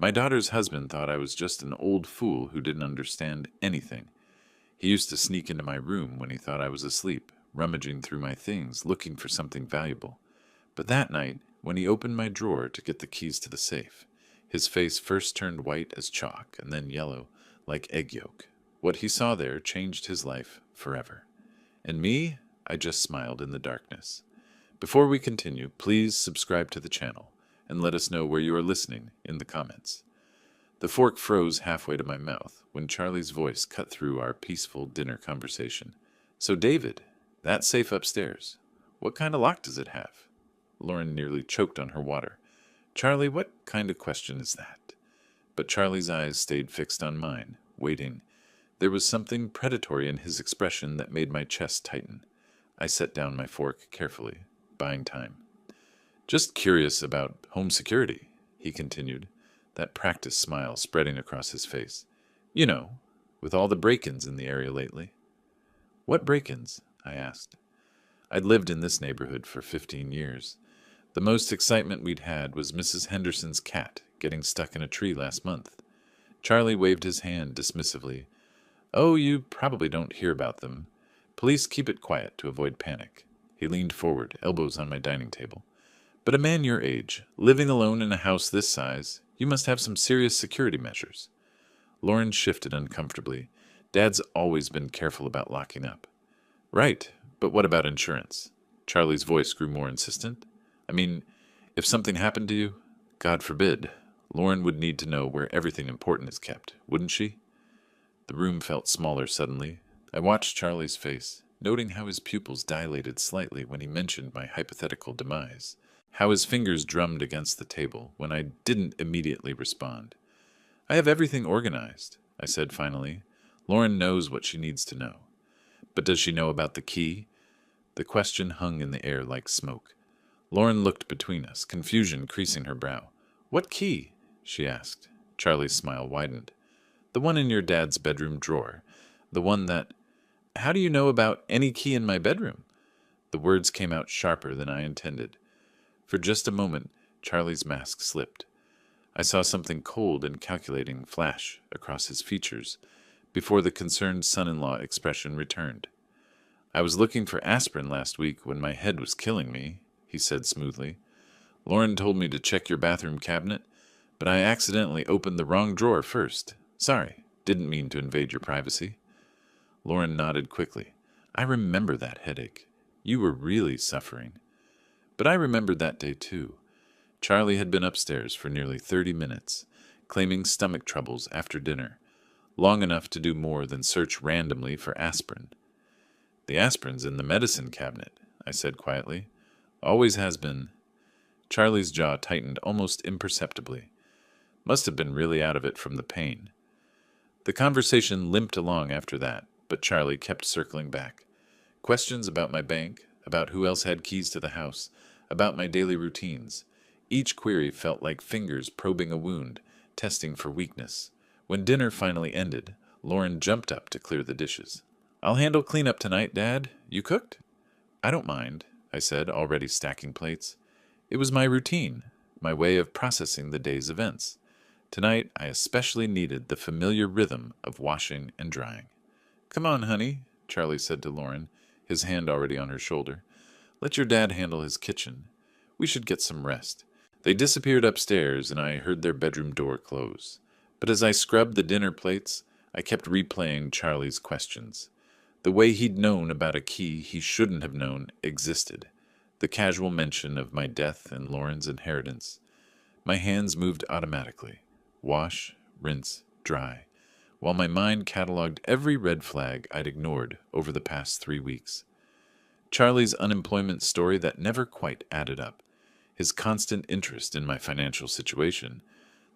My daughter's husband thought I was just an old fool who didn't understand anything. He used to sneak into my room when he thought I was asleep, rummaging through my things, looking for something valuable. But that night, when he opened my drawer to get the keys to the safe, his face first turned white as chalk and then yellow, like egg yolk. What he saw there changed his life forever. And me, I just smiled in the darkness. Before we continue, please subscribe to the channel and let us know where you are listening in the comments. The fork froze halfway to my mouth when Charlie's voice cut through our peaceful dinner conversation. So, David, that safe upstairs, what kind of lock does it have? Lauren nearly choked on her water. Charlie, what kind of question is that? But Charlie's eyes stayed fixed on mine, waiting. There was something predatory in his expression that made my chest tighten. I set down my fork carefully, buying time. Just curious about home security, he continued, that practiced smile spreading across his face. You know, with all the break-ins in the area lately. What break-ins? I asked. I'd lived in this neighborhood for 15 years. The most excitement we'd had was Mrs. Henderson's cat getting stuck in a tree last month. Charlie waved his hand dismissively. Oh, you probably don't hear about them. Police keep it quiet to avoid panic. He leaned forward, elbows on my dining table. But a man your age, living alone in a house this size, you must have some serious security measures. Lauren shifted uncomfortably. Dad's always been careful about locking up. Right, but what about insurance? Charlie's voice grew more insistent. I mean, if something happened to you, God forbid, Lauren would need to know where everything important is kept, wouldn't she? The room felt smaller suddenly. I watched Charlie's face, noting how his pupils dilated slightly when he mentioned my hypothetical demise, how his fingers drummed against the table when I didn't immediately respond. I have everything organized, I said finally. Lauren knows what she needs to know. But does she know about the key? The question hung in the air like smoke. Lauren looked between us, confusion creasing her brow. What key? She asked. Charlie's smile widened. The one in your dad's bedroom drawer. The one that... How do you know about any key in my bedroom? The words came out sharper than I intended. For just a moment, Charlie's mask slipped. I saw something cold and calculating flash across his features before the concerned son-in-law expression returned. I was looking for aspirin last week when my head was killing me, he said smoothly. Lauren told me to check your bathroom cabinet, but I accidentally opened the wrong drawer first. Sorry, didn't mean to invade your privacy. Lauren nodded quickly. I remember that headache. You were really suffering. But I remembered that day too. Charlie had been upstairs for nearly 30 minutes, claiming stomach troubles after dinner, long enough to do more than search randomly for aspirin. The aspirin's in the medicine cabinet, I said quietly. Always has been. Charlie's jaw tightened almost imperceptibly. Must have been really out of it from the pain. The conversation limped along after that, but Charlie kept circling back. Questions about my bank, about who else had keys to the house, about my daily routines. Each query felt like fingers probing a wound, testing for weakness. When dinner finally ended, Lauren jumped up to clear the dishes. I'll handle cleanup tonight, Dad. You cooked? I don't mind, I said, already stacking plates. It was my routine, my way of processing the day's events. Tonight, I especially needed the familiar rhythm of washing and drying. Come on, honey, Charlie said to Lauren, his hand already on her shoulder. Let your dad handle his kitchen. We should get some rest. They disappeared upstairs, and I heard their bedroom door close. But as I scrubbed the dinner plates, I kept replaying Charlie's questions. The way he'd known about a key he shouldn't have known existed. The casual mention of my death and Lauren's inheritance. My hands moved automatically. Wash, rinse, dry, while my mind cataloged every red flag I'd ignored over the past 3 weeks. Charlie's unemployment story that never quite added up, his constant interest in my financial situation,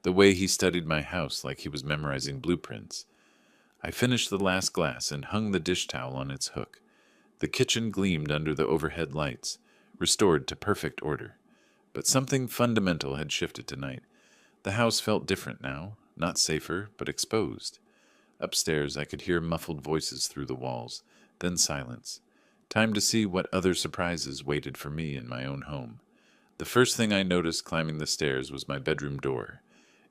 the way he studied my house like he was memorizing blueprints. I finished the last glass and hung the dish towel on its hook. The kitchen gleamed under the overhead lights, restored to perfect order. But something fundamental had shifted tonight. The house felt different now, not safer, but exposed. Upstairs, I could hear muffled voices through the walls, then silence. Time to see what other surprises waited for me in my own home. The first thing I noticed climbing the stairs was my bedroom door.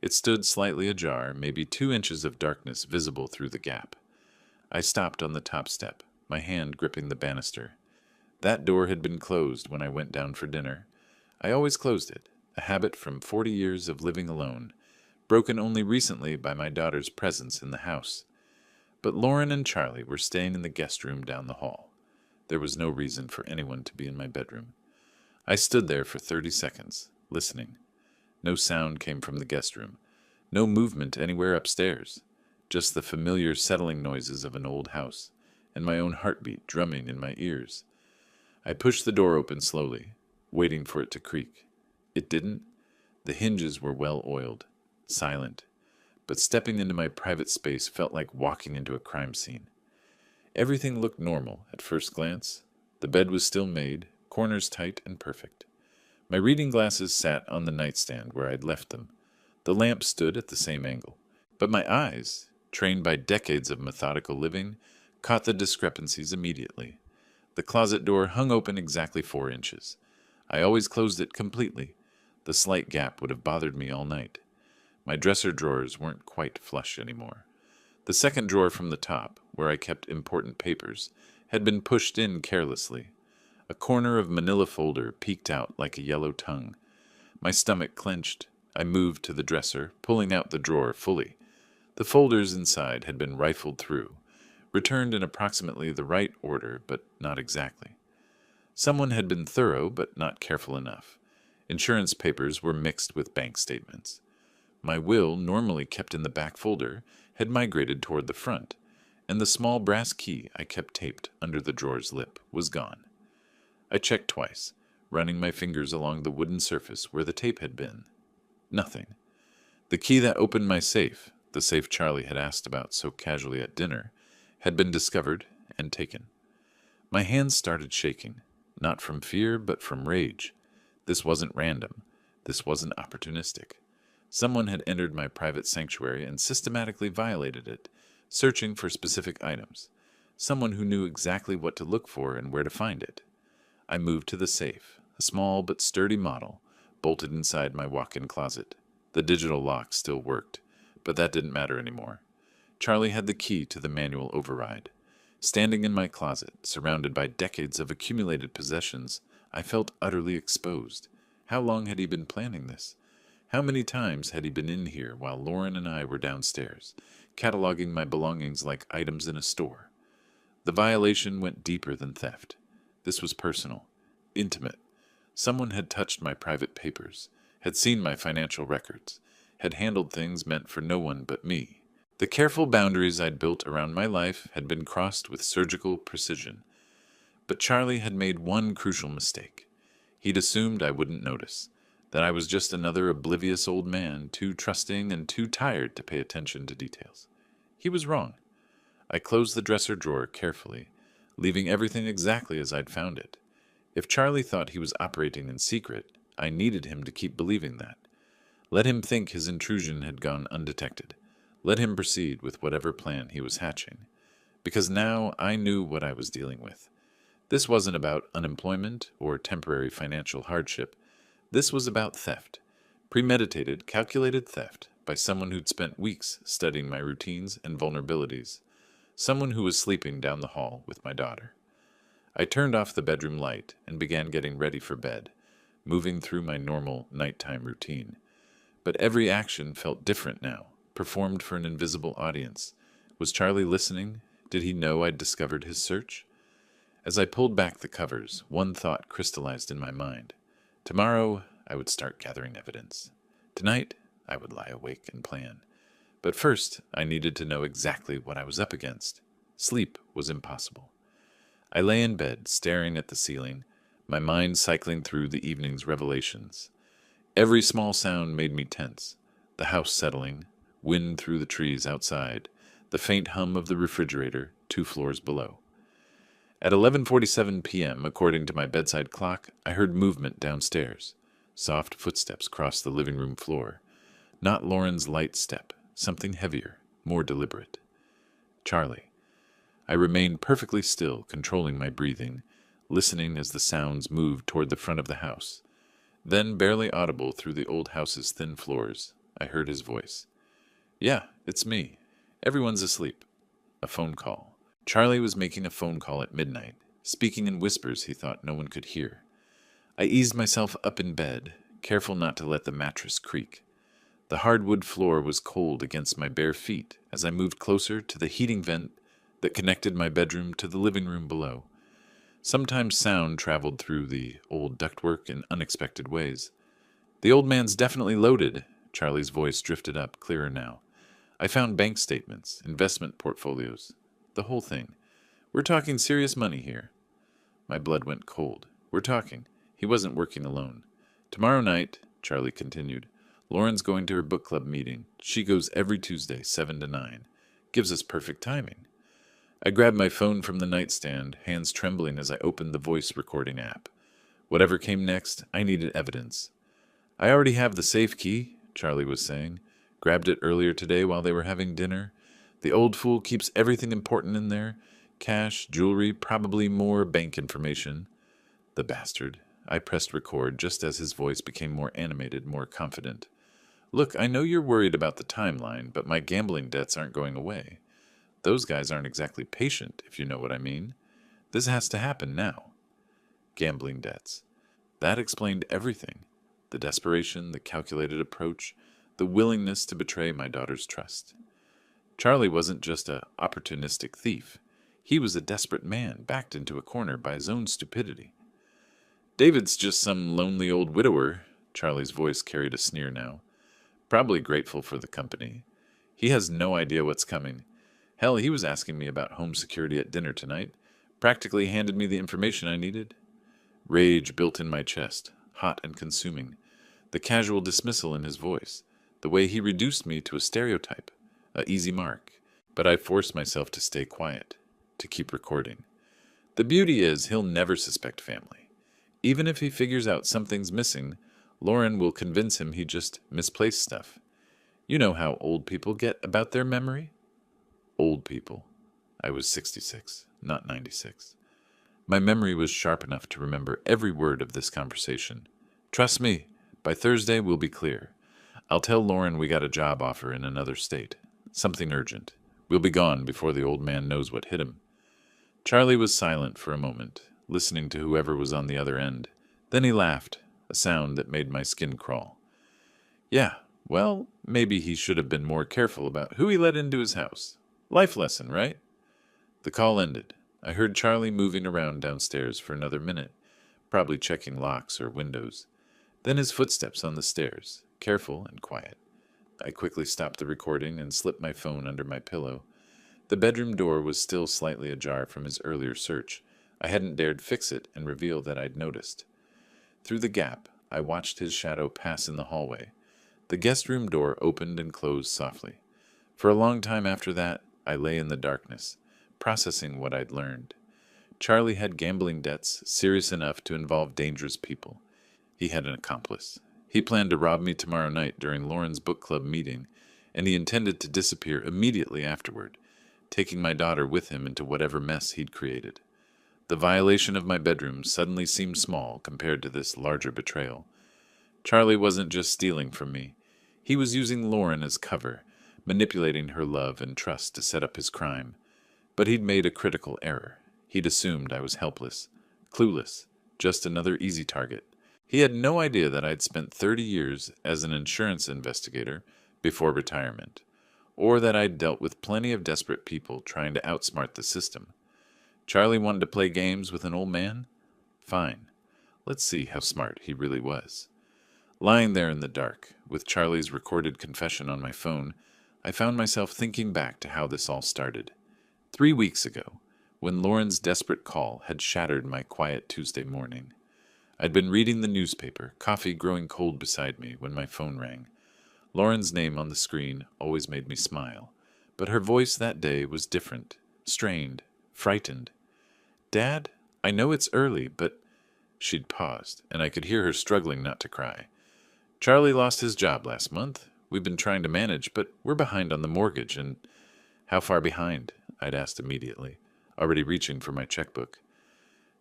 It stood slightly ajar, maybe 2 inches of darkness visible through the gap. I stopped on the top step, my hand gripping the banister. That door had been closed when I went down for dinner. I always closed it, a habit from 40 years of living alone, broken only recently by my daughter's presence in the house. But Lauren and Charlie were staying in the guest room down the hall. There was no reason for anyone to be in my bedroom. I stood there for 30 seconds, listening. No sound came from the guest room, no movement anywhere upstairs, just the familiar settling noises of an old house, and my own heartbeat drumming in my ears. I pushed the door open slowly, waiting for it to creak. It didn't. The hinges were well oiled, silent, but stepping into my private space felt like walking into a crime scene. Everything looked normal at first glance. The bed was still made, corners tight and perfect. My reading glasses sat on the nightstand where I'd left them. The lamp stood at the same angle. But my eyes, trained by decades of methodical living, caught the discrepancies immediately. The closet door hung open exactly 4 inches. I always closed it completely. The slight gap would have bothered me all night. My dresser drawers weren't quite flush anymore. The second drawer from the top, where I kept important papers, had been pushed in carelessly. A corner of manila folder peeked out like a yellow tongue. My stomach clenched. I moved to the dresser, pulling out the drawer fully. The folders inside had been rifled through, returned in approximately the right order, but not exactly. Someone had been thorough, but not careful enough. Insurance papers were mixed with bank statements. My will, normally kept in the back folder, had migrated toward the front, and the small brass key I kept taped under the drawer's lip was gone. I checked twice, running my fingers along the wooden surface where the tape had been. Nothing. The key that opened my safe, the safe Charlie had asked about so casually at dinner, had been discovered and taken. My hands started shaking, not from fear but from rage. This wasn't random. This wasn't opportunistic. Someone had entered my private sanctuary and systematically violated it, searching for specific items. Someone who knew exactly what to look for and where to find it. I moved to the safe, a small but sturdy model, bolted inside my walk-in closet. The digital lock still worked, but that didn't matter anymore. Charlie had the key to the manual override. Standing in my closet, surrounded by decades of accumulated possessions, I felt utterly exposed. How long had he been planning this? How many times had he been in here while Lauren and I were downstairs, cataloging my belongings like items in a store? The violation went deeper than theft. This was personal, intimate. Someone had touched my private papers, had seen my financial records, had handled things meant for no one but me. The careful boundaries I'd built around my life had been crossed with surgical precision. But Charlie had made one crucial mistake. He'd assumed I wouldn't notice, that I was just another oblivious old man, too trusting and too tired to pay attention to details. He was wrong. I closed the dresser drawer carefully, leaving everything exactly as I'd found it. If Charlie thought he was operating in secret, I needed him to keep believing that. Let him think his intrusion had gone undetected. Let him proceed with whatever plan he was hatching. Because now I knew what I was dealing with. This wasn't about unemployment or temporary financial hardship. This was about theft. Premeditated, calculated theft by someone who'd spent weeks studying my routines and vulnerabilities. Someone who was sleeping down the hall with my daughter. I turned off the bedroom light and began getting ready for bed, moving through my normal nighttime routine. But every action felt different now, performed for an invisible audience. Was Charlie listening? Did he know I'd discovered his search? As I pulled back the covers, one thought crystallized in my mind. Tomorrow, I would start gathering evidence. Tonight, I would lie awake and plan. But first, I needed to know exactly what I was up against. Sleep was impossible. I lay in bed, staring at the ceiling, my mind cycling through the evening's revelations. Every small sound made me tense. The house settling, wind through the trees outside, the faint hum of the refrigerator 2 floors below. At 11:47 p.m., according to my bedside clock, I heard movement downstairs. Soft footsteps crossed the living room floor. Not Lauren's light step, something heavier, more deliberate. Charlie. I remained perfectly still, controlling my breathing, listening as the sounds moved toward the front of the house. Then, barely audible through the old house's thin floors, I heard his voice. Yeah, it's me. Everyone's asleep. A phone call. Charlie was making a phone call at midnight, speaking in whispers he thought no one could hear. I eased myself up in bed, careful not to let the mattress creak. The hardwood floor was cold against my bare feet as I moved closer to the heating vent that connected my bedroom to the living room below. Sometimes sound traveled through the old ductwork in unexpected ways. The old man's definitely loaded. Charlie's voice drifted up, clearer now. I found bank statements, investment portfolios, the whole thing. We're talking serious money here. My blood went cold. We're talking. He wasn't working alone. Tomorrow night, Charlie continued, Lauren's going to her book club meeting. She goes every Tuesday, 7 to 9. Gives us perfect timing. I grabbed my phone from the nightstand, hands trembling as I opened the voice recording app. Whatever came next, I needed evidence. I already have the safe key, Charlie was saying. Grabbed it earlier today while they were having dinner. The old fool keeps everything important in there. Cash, jewelry, probably more bank information. The bastard. I pressed record just as his voice became more animated, more confident. Look, I know you're worried about the timeline, but my gambling debts aren't going away. Those guys aren't exactly patient, if you know what I mean. This has to happen now. Gambling debts. That explained everything. The desperation, the calculated approach, the willingness to betray my daughter's trust. Charlie wasn't just an opportunistic thief. He was a desperate man, backed into a corner by his own stupidity. David's just some lonely old widower. Charlie's voice carried a sneer now. Probably grateful for the company. He has no idea what's coming. Hell, he was asking me about home security at dinner tonight. Practically handed me the information I needed. Rage built in my chest, hot and consuming. The casual dismissal in his voice. The way he reduced me to a stereotype. A easy mark. But I forced myself to stay quiet. To keep recording. The beauty is he'll never suspect family. Even if he figures out something's missing, Lauren will convince him he just misplaced stuff. You know how old people get about their memory? Old people. I was 66, not 96. My memory was sharp enough to remember every word of this conversation. Trust me, by Thursday we'll be clear. I'll tell Lauren we got a job offer in another state. Something urgent. We'll be gone before the old man knows what hit him. Charlie was silent for a moment, listening to whoever was on the other end. Then he laughed, a sound that made my skin crawl. Yeah, well, maybe he should have been more careful about who he let into his house. Life lesson, right? The call ended. I heard Charlie moving around downstairs for another minute, probably checking locks or windows. Then his footsteps on the stairs, careful and quiet. I quickly stopped the recording and slipped my phone under my pillow. The bedroom door was still slightly ajar from his earlier search. I hadn't dared fix it and reveal that I'd noticed. Through the gap, I watched his shadow pass in the hallway. The guest room door opened and closed softly. For a long time after that, I lay in the darkness, processing what I'd learned. Charlie had gambling debts serious enough to involve dangerous people. He had an accomplice. He planned to rob me tomorrow night during Lauren's book club meeting, and he intended to disappear immediately afterward, taking my daughter with him into whatever mess he'd created. The violation of my bedroom suddenly seemed small compared to this larger betrayal. Charlie wasn't just stealing from me. He was using Lauren as cover, manipulating her love and trust to set up his crime. But he'd made a critical error. He'd assumed I was helpless, clueless, just another easy target. He had no idea that I'd spent 30 years as an insurance investigator before retirement, or that I'd dealt with plenty of desperate people trying to outsmart the system. Charlie wanted to play games with an old man? Fine. Let's see how smart he really was. Lying there in the dark, with Charlie's recorded confession on my phone, I found myself thinking back to how this all started. 3 weeks ago, when Lauren's desperate call had shattered my quiet Tuesday morning. I'd been reading the newspaper, coffee growing cold beside me, when my phone rang. Lauren's name on the screen always made me smile, but her voice that day was different, strained, frightened. Dad, I know it's early, but... She'd paused, and I could hear her struggling not to cry. Charlie lost his job last month. We've been trying to manage, but we're behind on the mortgage, and... How far behind? I'd asked immediately, already reaching for my checkbook.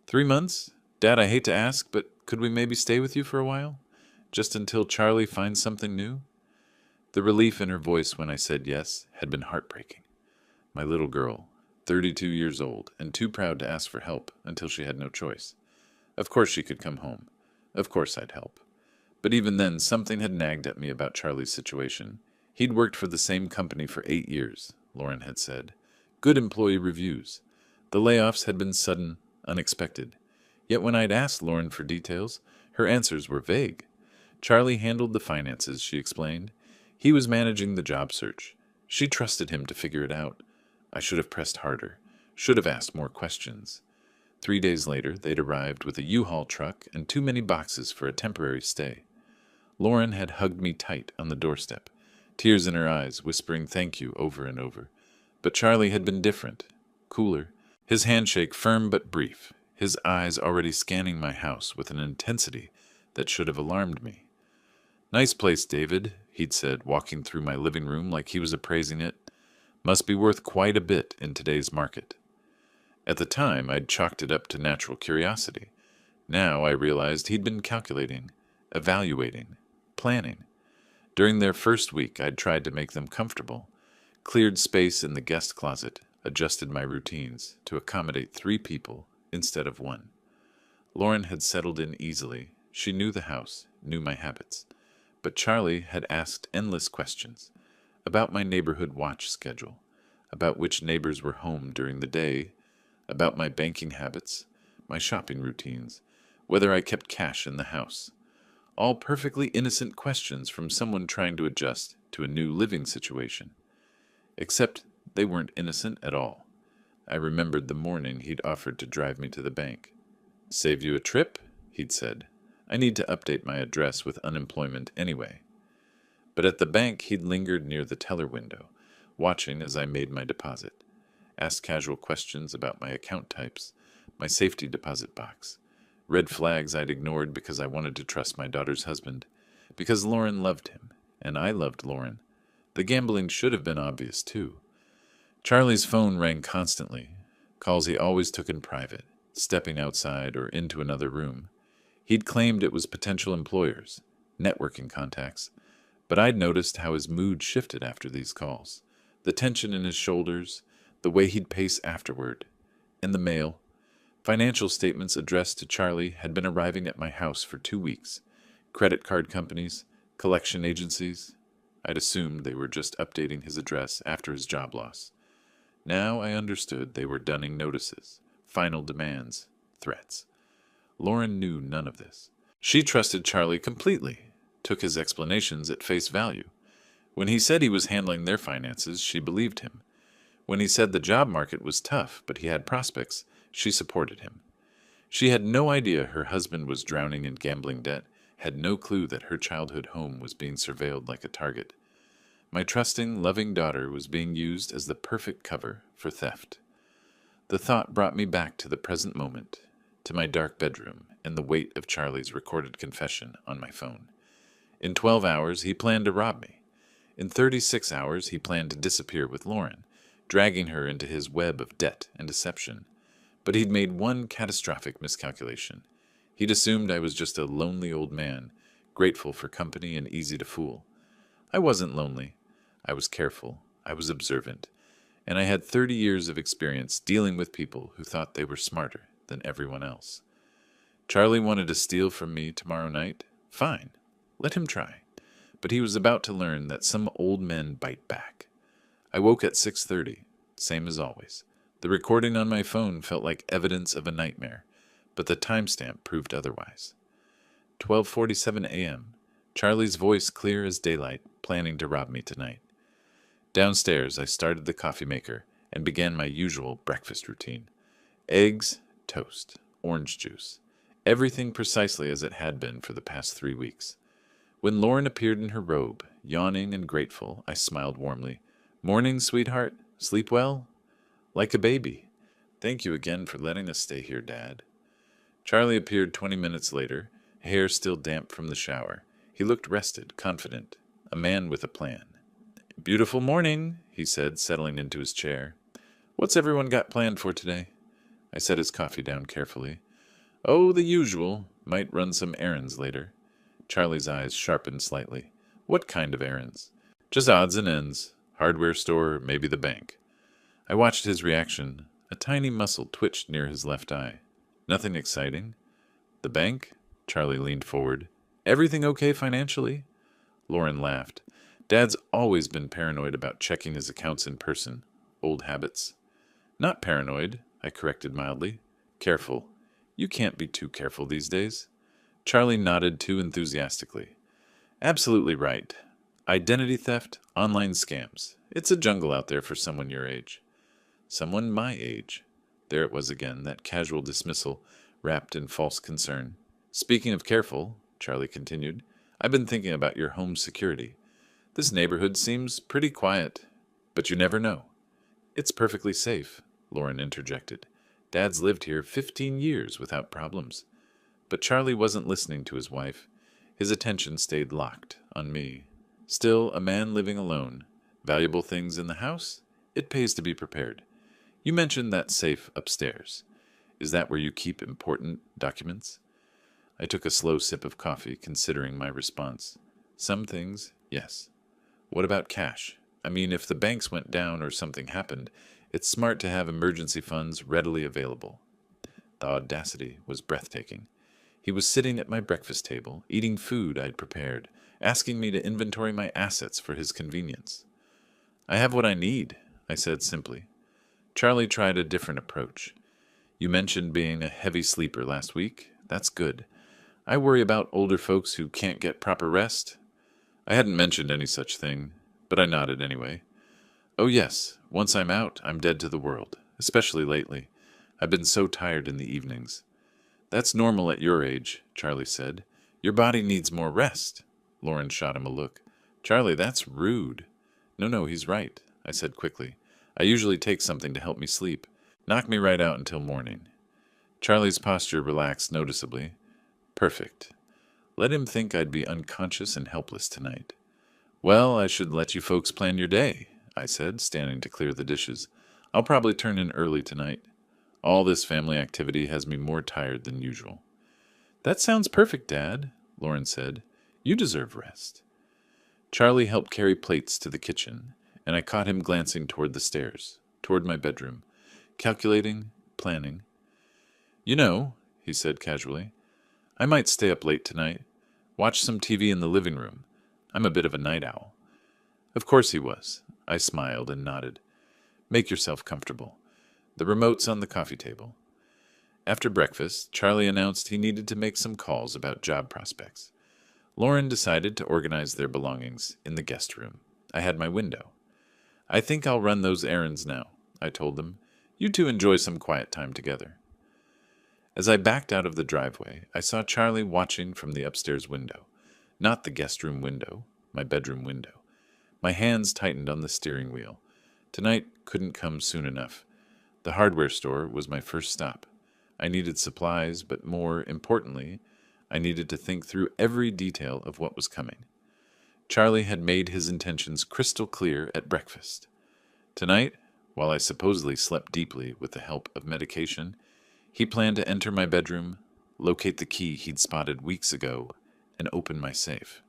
3 months? Dad, I hate to ask, but could we maybe stay with you for a while? Just until Charlie finds something new? The relief in her voice when I said yes had been heartbreaking. My little girl, 32 years old, and too proud to ask for help until she had no choice. Of course she could come home. Of course I'd help. But even then, something had nagged at me about Charlie's situation. He'd worked for the same company for 8 years, Lauren had said. Good employee reviews. The layoffs had been sudden, unexpected. Yet when I'd asked Lauren for details, her answers were vague. Charlie handled the finances, she explained. He was managing the job search. She trusted him to figure it out. I should have pressed harder, should have asked more questions. 3 days later, they'd arrived with a U-Haul truck and too many boxes for a temporary stay. Lauren had hugged me tight on the doorstep, tears in her eyes, whispering thank you over and over. But Charlie had been different, cooler, his handshake firm but brief, his eyes already scanning my house with an intensity that should have alarmed me. Nice place, David, he'd said, walking through my living room like he was appraising it. Must be worth quite a bit in today's market. At the time, I'd chalked it up to natural curiosity. Now I realized he'd been calculating, evaluating, planning. During their first week, I'd tried to make them comfortable, cleared space in the guest closet, adjusted my routines to accommodate 3 people instead of 1. Lauren had settled in easily. She knew the house, knew my habits. But Charlie had asked endless questions about my neighborhood watch schedule, about which neighbors were home during the day, about my banking habits, my shopping routines, whether I kept cash in the house. All perfectly innocent questions from someone trying to adjust to a new living situation. Except they weren't innocent at all. I remembered the morning he'd offered to drive me to the bank. Save you a trip? He'd said. I need to update my address with unemployment anyway. But at the bank he'd lingered near the teller window, watching as I made my deposit. Asked casual questions about my account types, my safety deposit box. Red flags I'd ignored because I wanted to trust my daughter's husband. Because Lauren loved him, and I loved Lauren. The gambling should have been obvious, too. Charlie's phone rang constantly, calls he always took in private, stepping outside or into another room. He'd claimed it was potential employers, networking contacts, but I'd noticed how his mood shifted after these calls. The tension in his shoulders, the way he'd pace afterward. And the mail. Financial statements addressed to Charlie had been arriving at my house for 2 weeks. Credit card companies, collection agencies. I'd assumed they were just updating his address after his job loss. Now I understood they were dunning notices, final demands, threats. Lauren knew none of this. She trusted Charlie completely, took his explanations at face value. When he said he was handling their finances, she believed him. When he said the job market was tough, but he had prospects, she supported him. She had no idea her husband was drowning in gambling debt, had no clue that her childhood home was being surveilled like a target. My trusting, loving daughter was being used as the perfect cover for theft. The thought brought me back to the present moment, to my dark bedroom and the weight of Charlie's recorded confession on my phone. In 12 hours, he planned to rob me. In 36 hours, he planned to disappear with Lauren, dragging her into his web of debt and deception. But he'd made one catastrophic miscalculation. He'd assumed I was just a lonely old man, grateful for company and easy to fool. I wasn't lonely. I was careful. I was observant. And I had 30 years of experience dealing with people who thought they were smarter than everyone else. Charlie wanted to steal from me tomorrow night? Fine. Let him try. But he was about to learn that some old men bite back. I woke at 6:30, same as always. The recording on my phone felt like evidence of a nightmare, but the timestamp proved otherwise. 12:47 a.m., Charlie's voice clear as daylight, planning to rob me tonight. Downstairs, I started the coffee maker and began my usual breakfast routine. Eggs, toast, orange juice. Everything precisely as it had been for the past 3 weeks. When Lauren appeared in her robe, yawning and grateful, I smiled warmly. Morning, sweetheart. Sleep well? Like a baby. Thank you again for letting us stay here, Dad. Charlie appeared 20 minutes later, hair still damp from the shower. He looked rested, confident, a man with a plan. Beautiful morning, he said, settling into his chair. What's everyone got planned for today? I set his coffee down carefully. Oh, the usual. Might run some errands later. Charlie's eyes sharpened slightly. What kind of errands? Just odds and ends. Hardware store, maybe the bank. I watched his reaction. A tiny muscle twitched near his left eye. Nothing exciting. The bank? Charlie leaned forward. Everything okay financially? Lauren laughed. Dad's always been paranoid about checking his accounts in person. Old habits. Not paranoid, I corrected mildly. Careful. You can't be too careful these days. Charlie nodded too enthusiastically. Absolutely right. Identity theft, online scams. It's a jungle out there for someone your age. Someone my age. There it was again, that casual dismissal, wrapped in false concern. Speaking of careful, Charlie continued, I've been thinking about your home security. This neighborhood seems pretty quiet, but you never know. It's perfectly safe, Lauren interjected. Dad's lived here 15 years without problems. But Charlie wasn't listening to his wife. His attention stayed locked on me. Still, a man living alone. Valuable things in the house? It pays to be prepared. You mentioned that safe upstairs. Is that where you keep important documents? I took a slow sip of coffee, considering my response. Some things, yes. What about cash? I mean, if the banks went down or something happened, it's smart to have emergency funds readily available. The audacity was breathtaking. He was sitting at my breakfast table, eating food I'd prepared, asking me to inventory my assets for his convenience. I have what I need, I said simply. Charlie tried a different approach. You mentioned being a heavy sleeper last week. That's good. I worry about older folks who can't get proper rest. I hadn't mentioned any such thing, but I nodded anyway. Oh yes, once I'm out, I'm dead to the world, especially lately. I've been so tired in the evenings. That's normal at your age, Charlie said. Your body needs more rest. Lauren shot him a look. Charlie, that's rude. No, he's right, I said quickly. I usually take something to help me sleep. Knock me right out until morning. Charlie's posture relaxed noticeably. Perfect. Let him think I'd be unconscious and helpless tonight. Well, I should let you folks plan your day, I said, standing to clear the dishes. I'll probably turn in early tonight. All this family activity has me more tired than usual. That sounds perfect, Dad, Lauren said. You deserve rest. Charlie helped carry plates to the kitchen, and I caught him glancing toward the stairs, toward my bedroom, calculating, planning. You know, he said casually, I might stay up late tonight, watch some TV in the living room. I'm a bit of a night owl. Of course he was. I smiled and nodded. Make yourself comfortable. The remote's on the coffee table. After breakfast, Charlie announced he needed to make some calls about job prospects. Lauren decided to organize their belongings in the guest room. I had my window. I think I'll run those errands now, I told them. You two enjoy some quiet time together. As I backed out of the driveway, I saw Charlie watching from the upstairs window. Not the guest room window, my bedroom window. My hands tightened on the steering wheel. Tonight couldn't come soon enough. The hardware store was my first stop. I needed supplies, but more importantly, I needed to think through every detail of what was coming. Charlie had made his intentions crystal clear at breakfast. Tonight, while I supposedly slept deeply with the help of medication, he planned to enter my bedroom, locate the key he'd spotted weeks ago, and open my safe.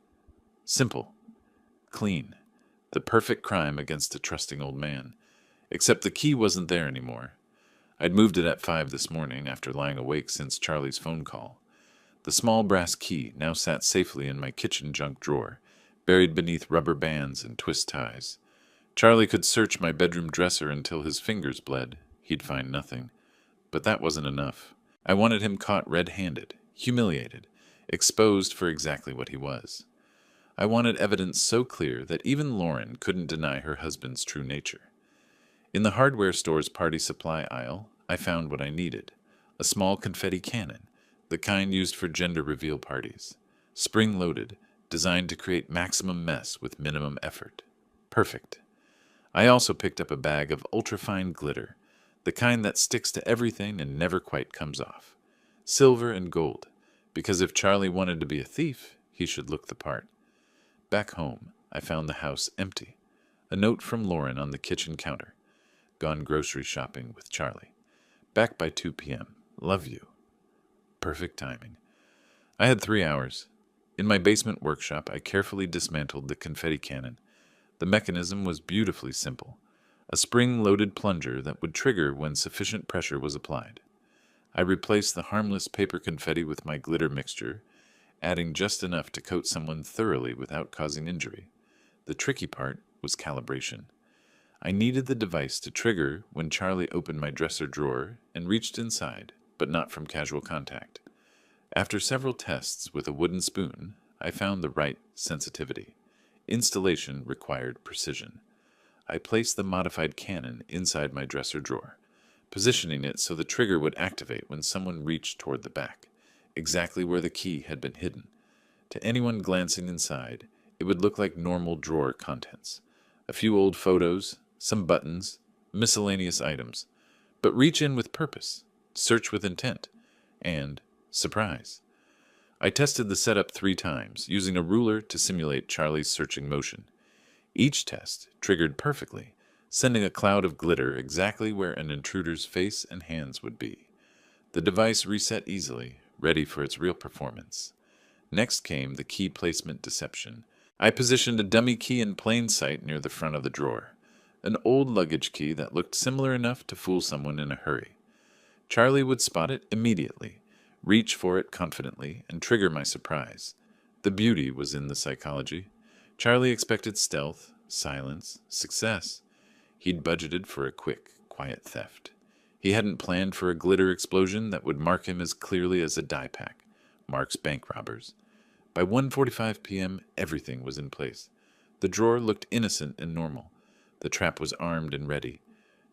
Simple. Clean. The perfect crime against a trusting old man. Except the key wasn't there anymore. I'd moved it at 5 this morning after lying awake since Charlie's phone call. The small brass key now sat safely in my kitchen junk drawer, buried beneath rubber bands and twist ties. Charlie could search my bedroom dresser until his fingers bled. He'd find nothing. But that wasn't enough. I wanted him caught red-handed, humiliated, exposed for exactly what he was. I wanted evidence so clear that even Lauren couldn't deny her husband's true nature. In the hardware store's party supply aisle, I found what I needed. A small confetti cannon, the kind used for gender reveal parties. Spring-loaded, designed to create maximum mess with minimum effort. Perfect. I also picked up a bag of ultrafine glitter, the kind that sticks to everything and never quite comes off. Silver and gold, because if Charlie wanted to be a thief, he should look the part. Back home, I found the house empty. A note from Lauren on the kitchen counter. Gone grocery shopping with Charlie. Back by 2 p.m. Love you. Perfect timing. I had 3 hours. In my basement workshop, I carefully dismantled the confetti cannon. The mechanism was beautifully simple, a spring-loaded plunger that would trigger when sufficient pressure was applied. I replaced the harmless paper confetti with my glitter mixture, adding just enough to coat someone thoroughly without causing injury. The tricky part was calibration. I needed the device to trigger when Charlie opened my dresser drawer and reached inside, but not from casual contact. After several tests with a wooden spoon, I found the right sensitivity. Installation required precision. I placed the modified cannon inside my dresser drawer, positioning it so the trigger would activate when someone reached toward the back, exactly where the key had been hidden. To anyone glancing inside, it would look like normal drawer contents. A few old photos, some buttons, miscellaneous items. But reach in with purpose, search with intent, and surprise. I tested the setup 3 times, using a ruler to simulate Charlie's searching motion. Each test triggered perfectly, sending a cloud of glitter exactly where an intruder's face and hands would be. The device reset easily, ready for its real performance. Next came the key placement deception. I positioned a dummy key in plain sight near the front of the drawer, an old luggage key that looked similar enough to fool someone in a hurry. Charlie would spot it immediately, reach for it confidently, and trigger my surprise. The beauty was in the psychology. Charlie expected stealth, silence, success. He'd budgeted for a quick, quiet theft. He hadn't planned for a glitter explosion that would mark him as clearly as a die pack marks bank robbers. By 1:45 p.m., everything was in place. The drawer looked innocent and normal. The trap was armed and ready.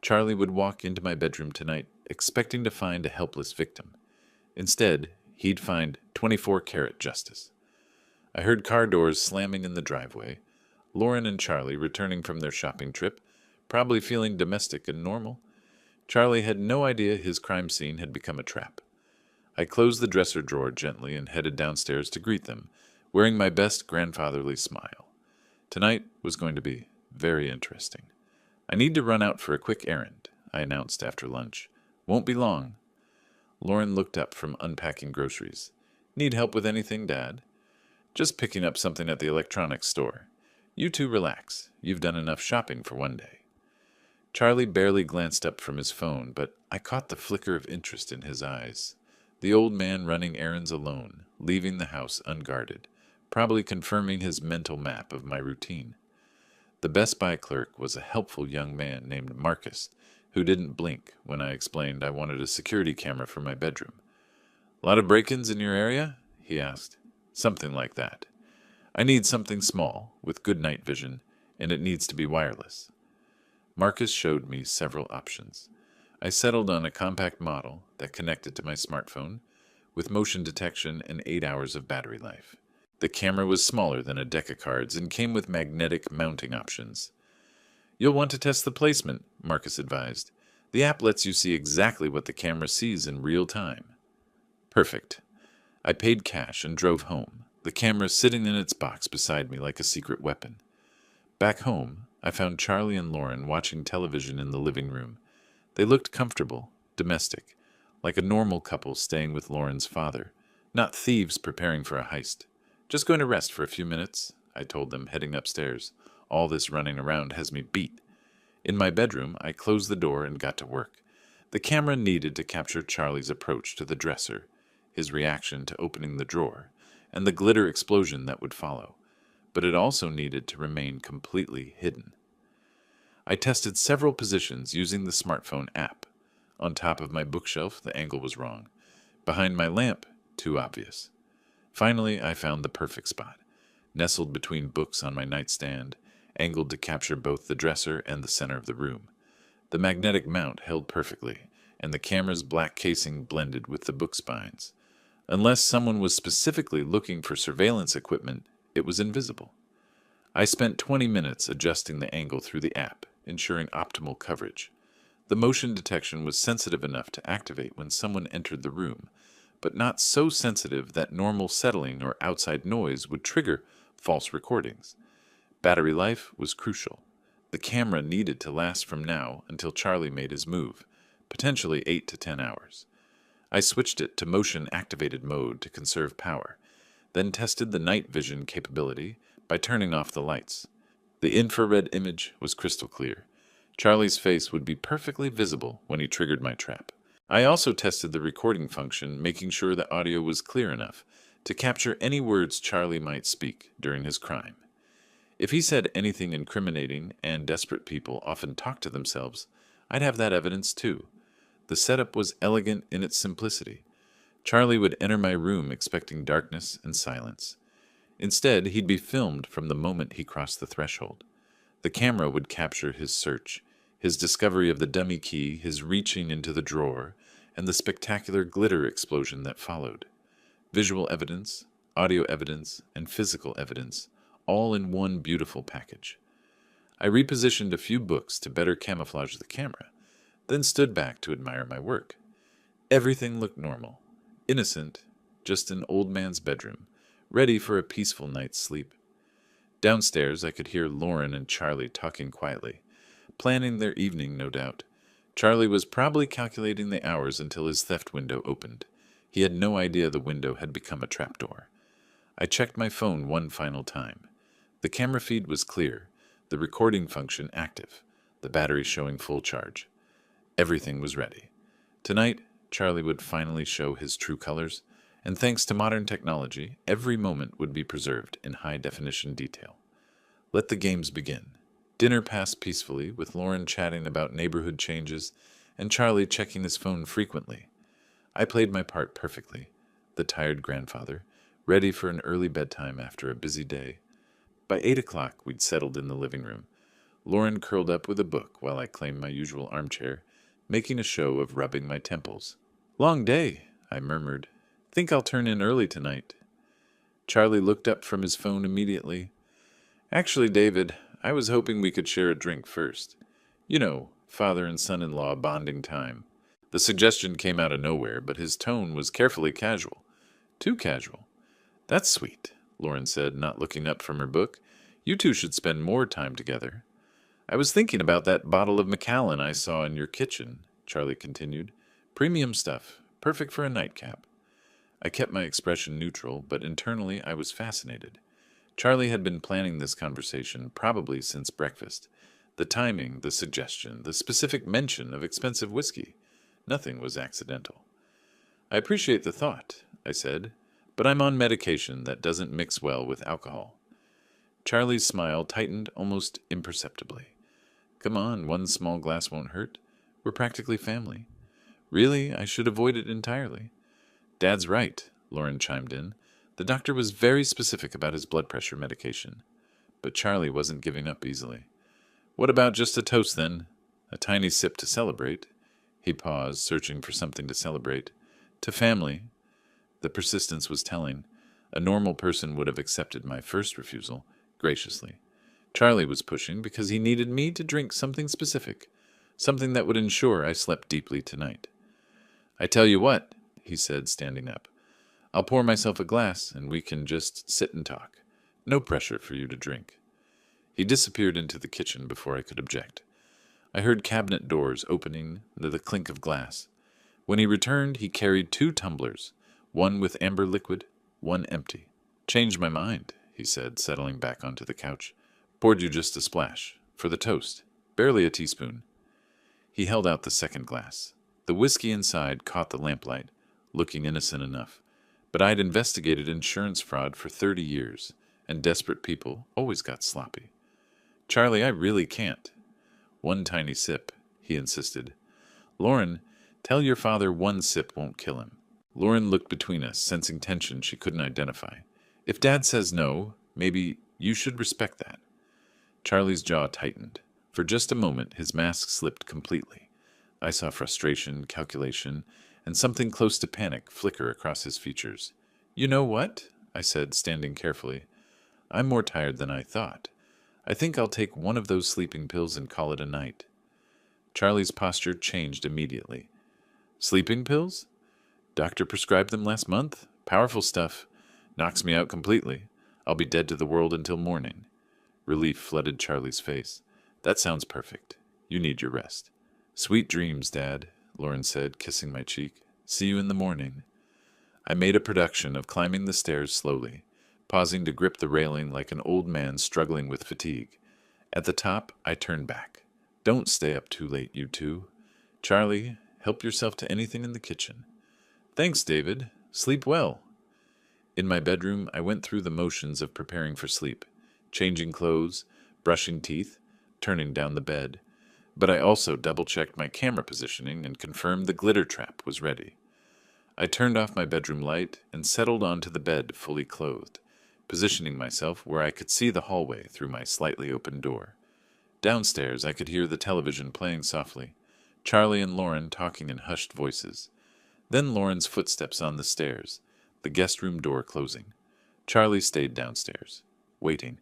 Charlie would walk into my bedroom tonight, expecting to find a helpless victim. Instead, he'd find 24-karat justice. I heard car doors slamming in the driveway. Lauren and Charlie returning from their shopping trip, probably feeling domestic and normal. Charlie had no idea his crime scene had become a trap. I closed the dresser drawer gently and headed downstairs to greet them, wearing my best grandfatherly smile. Tonight was going to be very interesting. I need to run out for a quick errand, I announced after lunch. Won't be long. Lauren looked up from unpacking groceries. Need help with anything, Dad? Just picking up something at the electronics store. You two relax. You've done enough shopping for one day. Charlie barely glanced up from his phone, but I caught the flicker of interest in his eyes. The old man running errands alone, leaving the house unguarded, probably confirming his mental map of my routine. The Best Buy clerk was a helpful young man named Marcus, who didn't blink when I explained I wanted a security camera for my bedroom. "A lot of break-ins in your area?" he asked. "Something like that. I need something small, with good night vision, and it needs to be wireless." Marcus showed me several options. I settled on a compact model that connected to my smartphone, with motion detection and 8 hours of battery life. The camera was smaller than a deck of cards and came with magnetic mounting options. "You'll want to test the placement," Marcus advised. "The app lets you see exactly what the camera sees in real time." Perfect. I paid cash and drove home, the camera sitting in its box beside me like a secret weapon. Back home, I found Charlie and Lauren watching television in the living room. They looked comfortable, domestic, like a normal couple staying with Lauren's father, not thieves preparing for a heist. "Just going to rest for a few minutes," I told them, heading upstairs. "All this running around has me beat." In my bedroom, I closed the door and got to work. The camera needed to capture Charlie's approach to the dresser, his reaction to opening the drawer, and the glitter explosion that would follow. But it also needed to remain completely hidden. I tested several positions using the smartphone app. On top of my bookshelf, the angle was wrong. Behind my lamp, too obvious. Finally, I found the perfect spot, nestled between books on my nightstand, angled to capture both the dresser and the center of the room. The magnetic mount held perfectly, and the camera's black casing blended with the book spines. Unless someone was specifically looking for surveillance equipment, it was invisible. I spent 20 minutes adjusting the angle through the app, ensuring optimal coverage. The motion detection was sensitive enough to activate when someone entered the room, but not so sensitive that normal settling or outside noise would trigger false recordings. Battery life was crucial. The camera needed to last from now until Charlie made his move, potentially 8 to 10 hours. I switched it to motion-activated mode to conserve power, then tested the night vision capability by turning off the lights. The infrared image was crystal clear. Charlie's face would be perfectly visible when he triggered my trap. I also tested the recording function, making sure the audio was clear enough to capture any words Charlie might speak during his crime. If he said anything incriminating, and desperate people often talk to themselves, I'd have that evidence too. The setup was elegant in its simplicity. Charlie would enter my room expecting darkness and silence. Instead, he'd be filmed from the moment he crossed the threshold. The camera would capture his search, his discovery of the dummy key, his reaching into the drawer, and the spectacular glitter explosion that followed. Visual evidence, audio evidence, and physical evidence, all in one beautiful package. I repositioned a few books to better camouflage the camera, then stood back to admire my work. Everything looked normal, innocent, just an old man's bedroom, ready for a peaceful night's sleep. Downstairs, I could hear Lauren and Charlie talking quietly, planning their evening, no doubt. Charlie was probably calculating the hours until his theft window opened. He had no idea the window had become a trapdoor. I checked my phone one final time. The camera feed was clear, the recording function active, the battery showing full charge. Everything was ready. Tonight, Charlie would finally show his true colors, and thanks to modern technology, every moment would be preserved in high-definition detail. Let the games begin. Dinner passed peacefully, with Lauren chatting about neighborhood changes and Charlie checking his phone frequently. I played my part perfectly, the tired grandfather, ready for an early bedtime after a busy day. By 8 o'clock, we'd settled in the living room. Lauren curled up with a book while I claimed my usual armchair, making a show of rubbing my temples. "Long day," I murmured. "Think I'll turn in early tonight." Charlie looked up from his phone immediately. "Actually, David, I was hoping we could share a drink first. You know, father and son-in-law bonding time." The suggestion came out of nowhere, but his tone was carefully casual. Too casual. "That's sweet," Lauren said, not looking up from her book. "You two should spend more time together." "I was thinking about that bottle of Macallan I saw in your kitchen," Charlie continued. "Premium stuff, perfect for a nightcap." I kept my expression neutral, but internally I was fascinated. Charlie had been planning this conversation probably since breakfast. The timing, the suggestion, the specific mention of expensive whiskey. Nothing was accidental. "I appreciate the thought," I said, "but I'm on medication that doesn't mix well with alcohol." Charlie's smile tightened almost imperceptibly. "Come on, one small glass won't hurt. We're practically family." "Really, I should avoid it entirely." "Dad's right," Lauren chimed in. "The doctor was very specific about his blood pressure medication." But Charlie wasn't giving up easily. "What about just a toast, then? A tiny sip to celebrate." He paused, searching for something to celebrate. "To family." The persistence was telling. A normal person would have accepted my first refusal, graciously. Charlie was pushing because he needed me to drink something specific, something that would ensure I slept deeply tonight. "I tell you what," he said, standing up. "I'll pour myself a glass, and we can just sit and talk. No pressure for you to drink." He disappeared into the kitchen before I could object. I heard cabinet doors opening, the clink of glass. When he returned, he carried 2 tumblers, one with amber liquid, one empty. "Changed my mind," he said, settling back onto the couch. "Poured you just a splash. For the toast. Barely a teaspoon." He held out the second glass. The whiskey inside caught the lamplight, looking innocent enough. But I'd investigated insurance fraud for 30 years, and desperate people always got sloppy. "Charlie, I really can't." "One tiny sip," he insisted. "Lauren, tell your father one sip won't kill him." Lauren looked between us, sensing tension she couldn't identify. "If Dad says no, maybe you should respect that." Charlie's jaw tightened. For just a moment, his mask slipped completely. I saw frustration, calculation, and something close to panic flicker across his features. "You know what?" I said, standing carefully. "I'm more tired than I thought. I think I'll take one of those sleeping pills and call it a night." Charlie's posture changed immediately. "Sleeping pills? Doctor prescribed them last month. Powerful stuff. Knocks me out completely. I'll be dead to the world until morning." Relief flooded Charlie's face. "That sounds perfect. You need your rest." "Sweet dreams, Dad," Lauren said, kissing my cheek. "See you in the morning." I made a production of climbing the stairs slowly, pausing to grip the railing like an old man struggling with fatigue. At the top, I turned back. Don't stay up too late, you two. Charlie, help yourself to anything in the kitchen. Thanks, David. Sleep well. In my bedroom, I went through the motions of preparing for sleep, changing clothes, brushing teeth, turning down the bed. But I also double-checked my camera positioning and confirmed the glitter trap was ready. I turned off my bedroom light and settled onto the bed fully clothed, positioning myself where I could see the hallway through my slightly open door. Downstairs, I could hear the television playing softly, Charlie and Lauren talking in hushed voices. Then Lauren's footsteps on the stairs, the guest room door closing. Charlie stayed downstairs, waiting,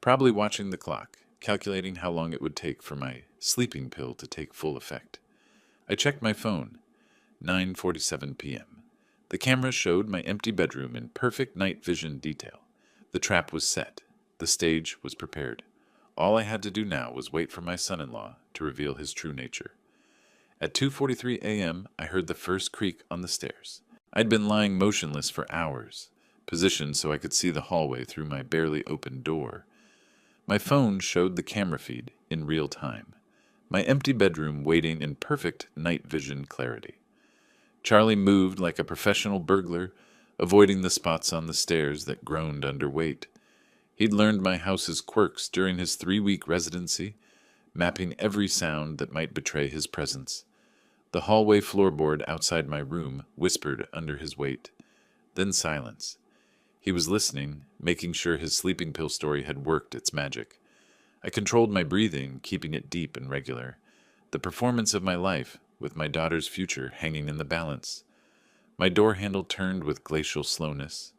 probably watching the clock, calculating how long it would take for my sleeping pill to take full effect. I checked my phone. 9:47 p.m. The camera showed my empty bedroom in perfect night vision detail. The trap was set. The stage was prepared. All I had to do now was wait for my son-in-law to reveal his true nature. At 2:43 a.m., I heard the first creak on the stairs. I'd been lying motionless for hours, positioned so I could see the hallway through my barely opened door. My phone showed the camera feed in real time. My empty bedroom waiting in perfect night vision clarity. Charlie moved like a professional burglar, avoiding the spots on the stairs that groaned under weight. He'd learned my house's quirks during his 3-week residency, mapping every sound that might betray his presence. The hallway floorboard outside my room whispered under his weight. Then silence. He was listening, making sure his sleeping pill story had worked its magic. I controlled my breathing, keeping it deep and regular. The performance of my life, with my daughter's future hanging in the balance. My door handle turned with glacial slowness.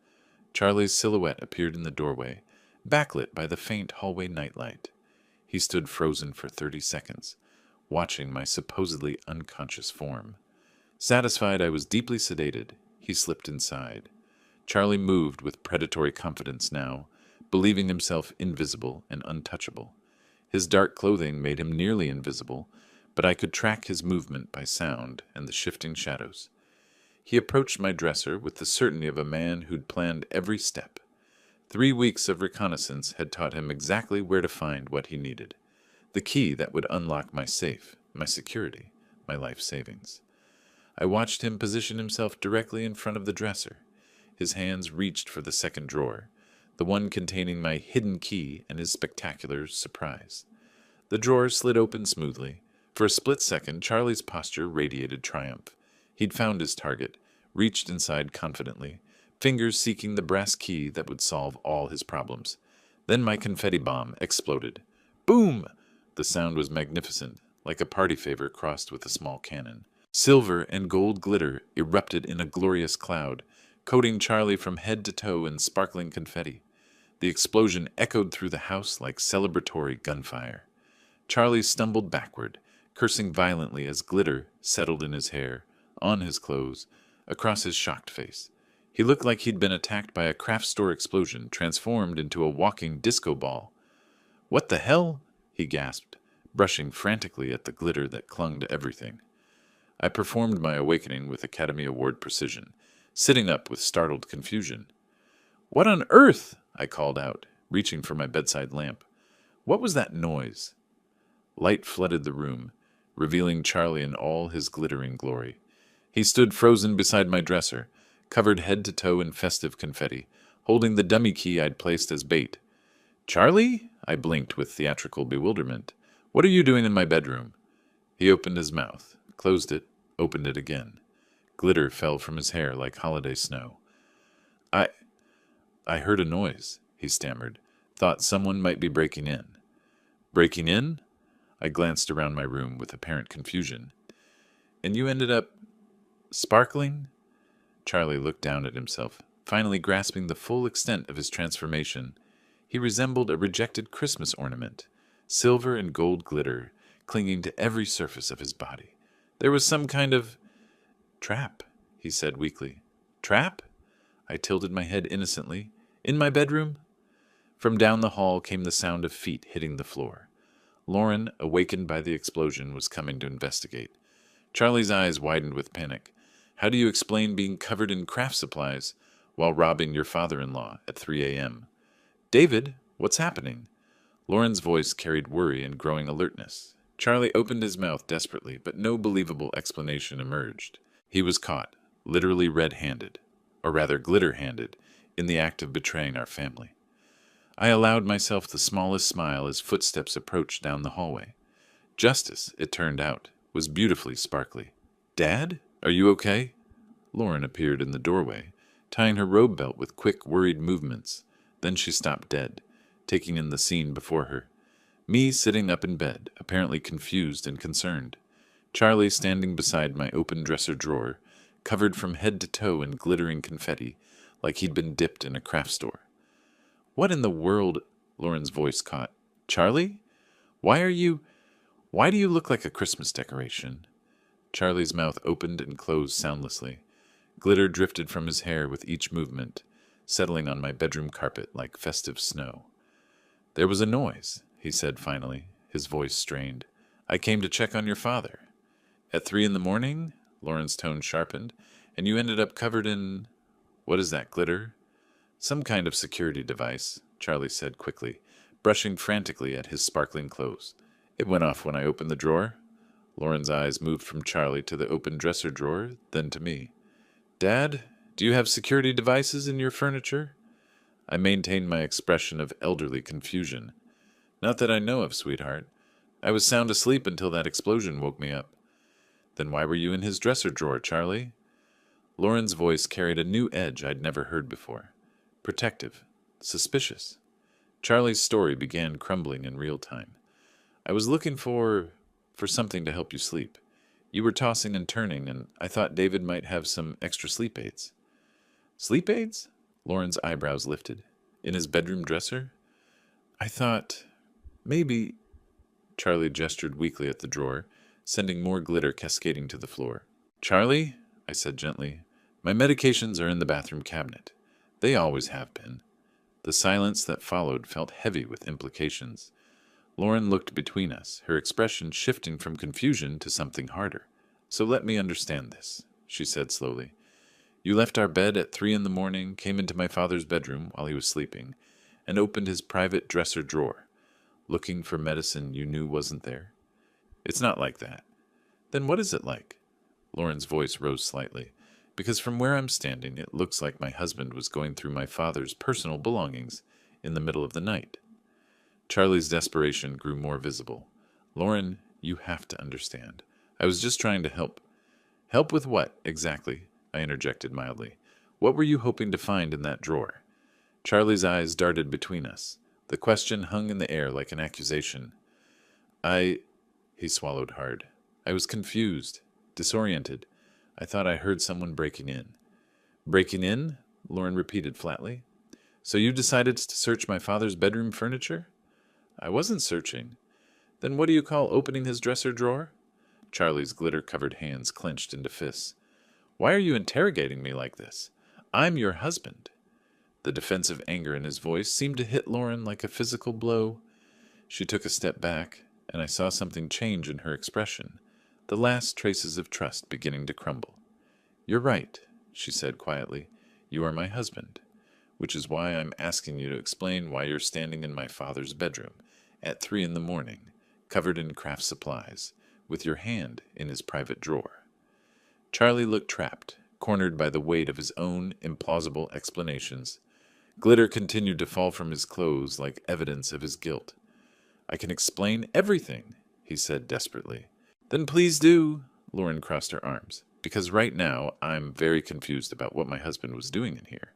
Charlie's silhouette appeared in the doorway, backlit by the faint hallway nightlight. He stood frozen for 30 seconds, watching my supposedly unconscious form. Satisfied I was deeply sedated, he slipped inside. Charlie moved with predatory confidence now, believing himself invisible and untouchable. His dark clothing made him nearly invisible, but I could track his movement by sound and the shifting shadows. He approached my dresser with the certainty of a man who'd planned every step. 3 weeks of reconnaissance had taught him exactly where to find what he needed. The key that would unlock my safe, my security, my life savings. I watched him position himself directly in front of the dresser. His hands reached for the second drawer, the one containing my hidden key and his spectacular surprise. The drawer slid open smoothly. For a split second, Charlie's posture radiated triumph. He'd found his target, reached inside confidently, fingers seeking the brass key that would solve all his problems. Then my confetti bomb exploded. Boom! The sound was magnificent, like a party favor crossed with a small cannon. Silver and gold glitter erupted in a glorious cloud, coating Charlie from head to toe in sparkling confetti. The explosion echoed through the house like celebratory gunfire. Charlie stumbled backward, cursing violently as glitter settled in his hair, on his clothes, across his shocked face. He looked like he'd been attacked by a craft store explosion, transformed into a walking disco ball. "What the hell?" he gasped, brushing frantically at the glitter that clung to everything. I performed my awakening with Academy Award precision, sitting up with startled confusion. "What on earth?" I called out, reaching for my bedside lamp. "What was that noise?" Light flooded the room, revealing Charlie in all his glittering glory. He stood frozen beside my dresser, covered head to toe in festive confetti, holding the dummy key I'd placed as bait. "Charlie?" I blinked with theatrical bewilderment. "What are you doing in my bedroom?" He opened his mouth, closed it, opened it again. Glitter fell from his hair like holiday snow. I heard a noise," he stammered. "Thought someone might be breaking in." "Breaking in?" I glanced around my room with apparent confusion. "And you ended up sparkling?" Charlie looked down at himself, finally grasping the full extent of his transformation. He resembled a rejected Christmas ornament, silver and gold glitter clinging to every surface of his body. There was some kind of trap, he said weakly. "Trap?" I tilted my head innocently. "In my bedroom?" From down the hall came the sound of feet hitting the floor. Lauren, awakened by the explosion, was coming to investigate. Charlie's eyes widened with panic. "How do you explain being covered in craft supplies while robbing your father-in-law at 3 a.m.? "David, what's happening?" Lauren's voice carried worry and growing alertness. Charlie opened his mouth desperately, but no believable explanation emerged. He was caught, literally red-handed, or rather glitter-handed, in the act of betraying our family. I allowed myself the smallest smile as footsteps approached down the hallway. Justice, it turned out, was beautifully sparkly. "Dad? Are you okay?" Lauren appeared in the doorway, tying her robe belt with quick, worried movements. Then she stopped dead, taking in the scene before her. Me sitting up in bed, apparently confused and concerned. Charlie standing beside my open dresser drawer, covered from head to toe in glittering confetti, like he'd been dipped in a craft store. "What in the world?" Lauren's voice caught. "Charlie? Why do you look like a Christmas decoration?" Charlie's mouth opened and closed soundlessly. Glitter drifted from his hair with each movement, settling on my bedroom carpet like festive snow. "There was a noise," he said finally, his voice strained. "I came to check on your father." "At 3 in the morning?" Lauren's tone sharpened. "And you ended up covered in... what is that, glitter?" "Some kind of security device," Charlie said quickly, brushing frantically at his sparkling clothes. "It went off when I opened the drawer." Lauren's eyes moved from Charlie to the open dresser drawer, then to me. "Dad, do you have security devices in your furniture?" I maintained my expression of elderly confusion. "Not that I know of, sweetheart. I was sound asleep until that explosion woke me up." "Then why were you in his dresser drawer, Charlie?" Lauren's voice carried a new edge I'd never heard before. Protective. Suspicious. Charlie's story began crumbling in real time. "I was looking for something to help you sleep. You were tossing and turning, and I thought David might have some extra sleep aids." "Sleep aids?" Lauren's eyebrows lifted. "In his bedroom dresser?" "I thought... maybe..." Charlie gestured weakly at the drawer, sending more glitter cascading to the floor. "Charlie," I said gently, "my medications are in the bathroom cabinet. They always have been." The silence that followed felt heavy with implications. Lauren looked between us, her expression shifting from confusion to something harder. "So let me understand this," she said slowly. "You left our bed at 3 in the morning, came into my father's bedroom while he was sleeping, and opened his private dresser drawer, looking for medicine you knew wasn't there?" "It's not like that." "Then what is it like?" Lauren's voice rose slightly. "Because from where I'm standing, it looks like my husband was going through my father's personal belongings in the middle of the night." Charlie's desperation grew more visible. "Lauren, you have to understand. I was just trying to help." "Help with what, exactly?" I interjected mildly. "What were you hoping to find in that drawer?" Charlie's eyes darted between us. The question hung in the air like an accusation. He swallowed hard. "I was confused, disoriented. I thought I heard someone breaking in." "Breaking in?" Lauren repeated flatly. "So you decided to search my father's bedroom furniture?" "I wasn't searching." "Then what do you call opening his dresser drawer?" Charlie's glitter-covered hands clenched into fists. "Why are you interrogating me like this? I'm your husband." The defensive anger in his voice seemed to hit Lauren like a physical blow. She took a step back, and I saw something change in her expression, the last traces of trust beginning to crumble. "You're right," she said quietly. "You are my husband, which is why I'm asking you to explain why you're standing in my father's bedroom at 3 in the morning, covered in craft supplies, with your hand in his private drawer." Charlie looked trapped, cornered by the weight of his own implausible explanations. Glitter continued to fall from his clothes like evidence of his guilt. "I can explain everything," he said desperately. "Then please do." Lauren crossed her arms. "Because right now I'm very confused about what my husband was doing in here."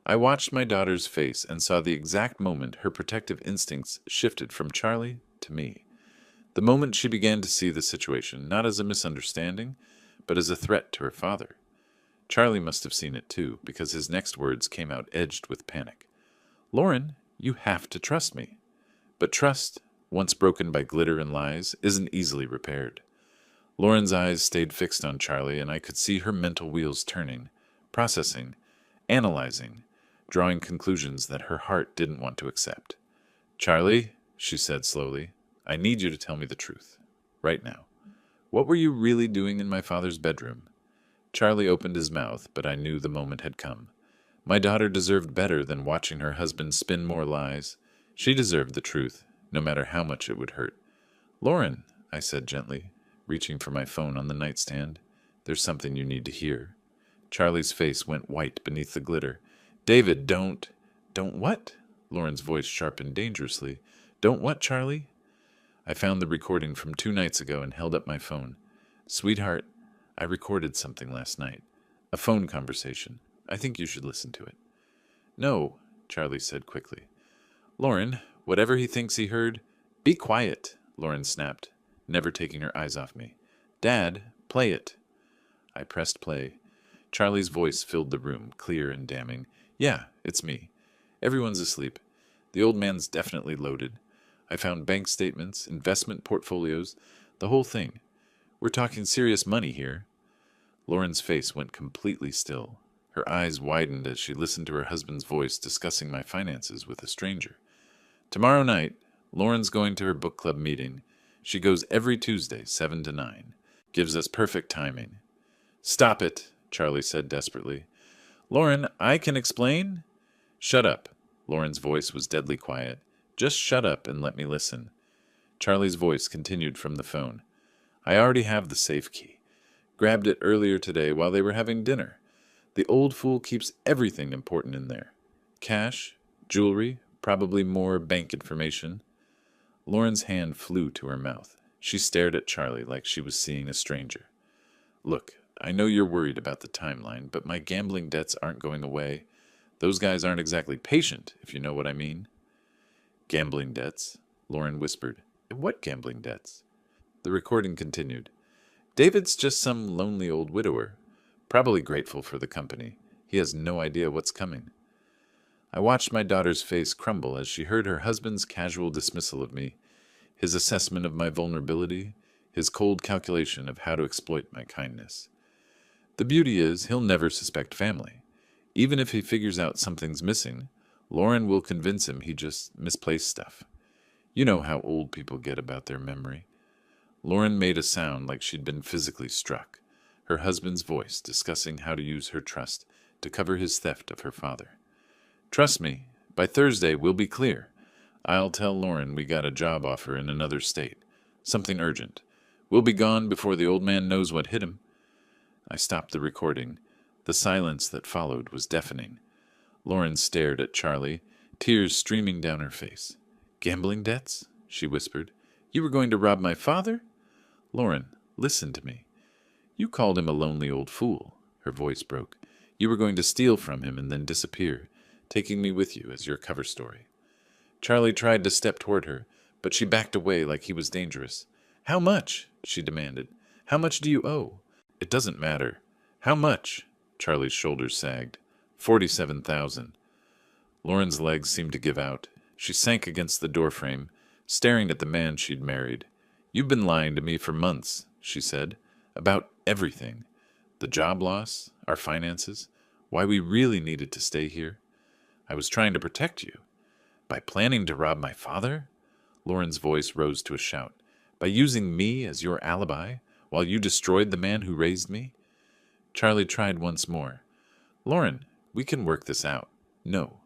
I watched my daughter's face and saw the exact moment her protective instincts shifted from Charlie to me. The moment she began to see the situation not as a misunderstanding, but as a threat to her father. Charlie must have seen it too, because his next words came out edged with panic. "Lauren, you have to trust me." But trust, once broken by glitter and lies, isn't easily repaired. Lauren's eyes stayed fixed on Charlie, and I could see her mental wheels turning, processing, analyzing, drawing conclusions that her heart didn't want to accept. "Charlie," she said slowly, "I need you to tell me the truth. Right now. What were you really doing in my father's bedroom?" Charlie opened his mouth, but I knew the moment had come. My daughter deserved better than watching her husband spin more lies. She deserved the truth, no matter how much it would hurt. "Lauren," I said gently, reaching for my phone on the nightstand, "there's something you need to hear." Charlie's face went white beneath the glitter. "David, don't—" "Don't what?" Lauren's voice sharpened dangerously. "Don't what, Charlie?" I found the recording from 2 nights ago and held up my phone. "Sweetheart, I recorded something last night. A phone conversation. I think you should listen to it." "No," Charlie said quickly. "Lauren, whatever he thinks he heard—" "Be quiet," Lauren snapped, never taking her eyes off me. "Dad, play it." I pressed play. Charlie's voice filled the room, clear and damning. "Yeah, it's me. Everyone's asleep. The old man's definitely loaded. I found bank statements, investment portfolios, the whole thing. We're talking serious money here." Lauren's face went completely still. Her eyes widened as she listened to her husband's voice discussing my finances with a stranger. "Tomorrow night, Lauren's going to her book club meeting. She goes every Tuesday, 7 to 9. Gives us perfect timing." "Stop it," Charlie said desperately. "Lauren, I can explain." "Shut up." Lauren's voice was deadly quiet. "Just shut up and let me listen." Charlie's voice continued from the phone. "I already have the safe key. Grabbed it earlier today while they were having dinner. The old fool keeps everything important in there. Cash, jewelry, probably more bank information." Lauren's hand flew to her mouth. She stared at Charlie like she was seeing a stranger. "Look, I know you're worried about the timeline, but my gambling debts aren't going away. Those guys aren't exactly patient, if you know what I mean." "Gambling debts," Lauren whispered. "What gambling debts?" The recording continued. "David's just some lonely old widower. Probably grateful for the company. He has no idea what's coming." I watched my daughter's face crumble as she heard her husband's casual dismissal of me, his assessment of my vulnerability, his cold calculation of how to exploit my kindness. The beauty is, he'll never suspect family. Even if he figures out something's missing, Lauren will convince him he just misplaced stuff. You know how old people get about their memory. Lauren made a sound like she'd been physically struck, her husband's voice discussing how to use her trust to cover his theft of her father. "Trust me, by Thursday we'll be clear. I'll tell Lauren we got a job offer in another state. Something urgent. We'll be gone before the old man knows what hit him." I stopped the recording. The silence that followed was deafening. Lauren stared at Charlie, tears streaming down her face. "Gambling debts?" she whispered. "You were going to rob my father?" "Lauren, listen to me. You called him a lonely old fool." Her voice broke. "You were going to steal from him and then disappear, taking me with you as your cover story." Charlie tried to step toward her, but she backed away like he was dangerous. "How much?" she demanded. "How much do you owe?" "It doesn't matter." "How much?" Charlie's shoulders sagged. 47,000. Lauren's legs seemed to give out. She sank against the doorframe, staring at the man she'd married. "You've been lying to me for months," she said, "about everything. The job loss, our finances, why we really needed to stay here. I was trying to protect you. By planning to rob my father?" Lauren's voice rose to a shout. "By using me as your alibi, while you destroyed the man who raised me?" Charlie tried once more. "Lauren, we can work this out." "No."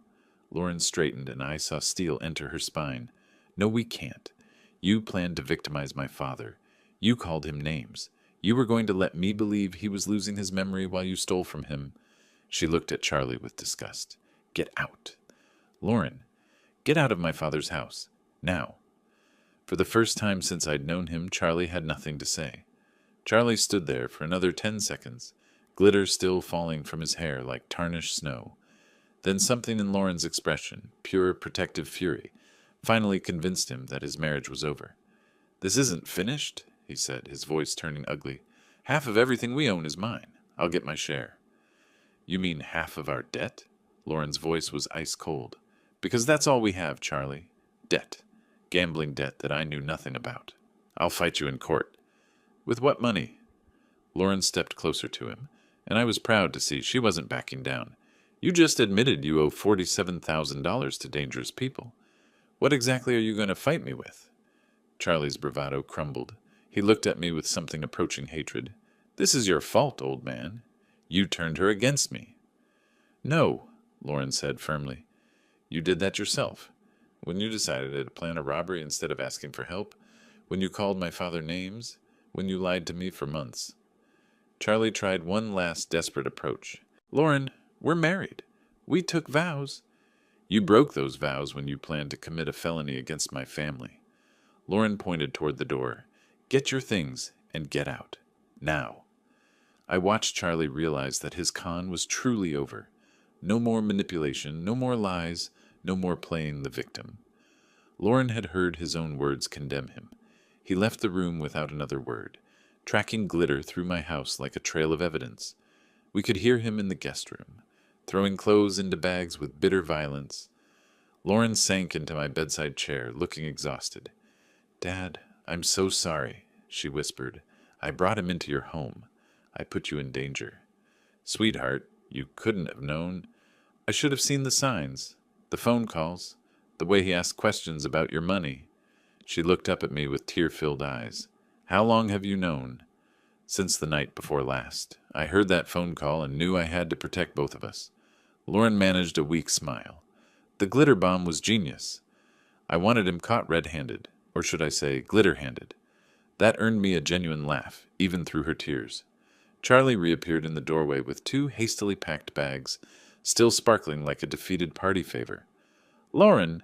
Lauren straightened and I saw steel enter her spine. "No, we can't. You planned to victimize my father. You called him names. You were going to let me believe he was losing his memory while you stole from him." She looked at Charlie with disgust. "Get out." "Lauren, get out of my father's house. Now." For the first time since I'd known him, Charlie had nothing to say. Charlie stood there for another 10 seconds, glitter still falling from his hair like tarnished snow. Then something in Lauren's expression, pure protective fury, finally convinced him that his marriage was over. "This isn't finished," he said, his voice turning ugly. "Half of everything we own is mine. I'll get my share." "You mean half of our debt?" Lauren's voice was ice cold. "Because that's all we have, Charlie. Debt. Gambling debt that I knew nothing about. I'll fight you in court." "With what money?" Lauren stepped closer to him, and I was proud to see she wasn't backing down. "You just admitted you owe $47,000 to dangerous people. What exactly are you going to fight me with?" Charlie's bravado crumbled. He looked at me with something approaching hatred. "This is your fault, old man. You turned her against me." "No," Lauren said firmly. "You did that yourself. When you decided to plan a robbery instead of asking for help? When you called my father names? When you lied to me for months? Charlie tried one last desperate approach. Lauren, we're married. We took vows. You broke those vows when you planned to commit a felony against my family. Lauren pointed toward the door. Get your things and get out. Now. I watched Charlie realize that his con was truly over. No more manipulation, no more lies, no more playing the victim. Lauren had heard his own words condemn him. He left the room without another word, tracking glitter through my house like a trail of evidence. We could hear him in the guest room, throwing clothes into bags with bitter violence. Lauren sank into my bedside chair, looking exhausted. Dad, I'm so sorry, she whispered. I brought him into your home. I put you in danger. Sweetheart, you couldn't have known. I should have seen the signs, the phone calls, the way he asked questions about your money. She looked up at me with tear-filled eyes. How long have you known? Since the night before last. I heard that phone call and knew I had to protect both of us. Lauren managed a weak smile. The glitter bomb was genius. I wanted him caught red-handed, or should I say glitter-handed. That earned me a genuine laugh, even through her tears. Charlie reappeared in the doorway with 2 hastily packed bags, still sparkling like a defeated party favor. Lauren,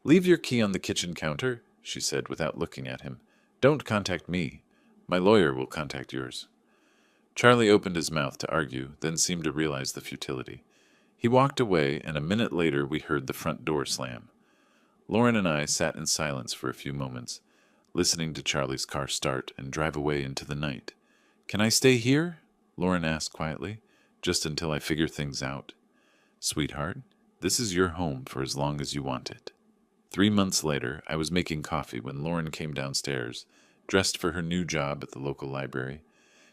leave your key on the kitchen counter, she said without looking at him. Don't contact me. My lawyer will contact yours. Charlie opened his mouth to argue, then seemed to realize the futility. He walked away, and a minute later we heard the front door slam. Lauren and I sat in silence for a few moments, listening to Charlie's car start and drive away into the night. Can I stay here? Lauren asked quietly, just until I figure things out. Sweetheart, this is your home for as long as you want it. 3 months later, I was making coffee when Lauren came downstairs, dressed for her new job at the local library.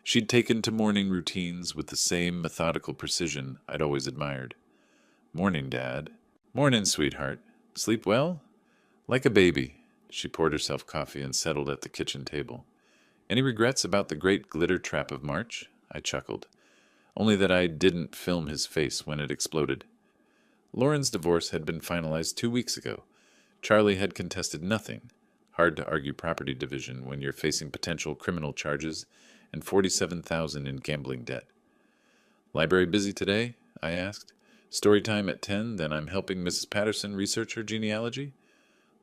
She'd taken to morning routines with the same methodical precision I'd always admired. Morning, Dad. Morning, sweetheart. Sleep well? Like a baby. She poured herself coffee and settled at the kitchen table. Any regrets about the great glitter trap of March? I chuckled. Only that I didn't film his face when it exploded. Lauren's divorce had been finalized 2 weeks ago. Charlie had contested nothing. Hard to argue property division when you're facing potential criminal charges and $47,000 in gambling debt. Library busy today? I asked. Story time at 10, then I'm helping Mrs. Patterson research her genealogy?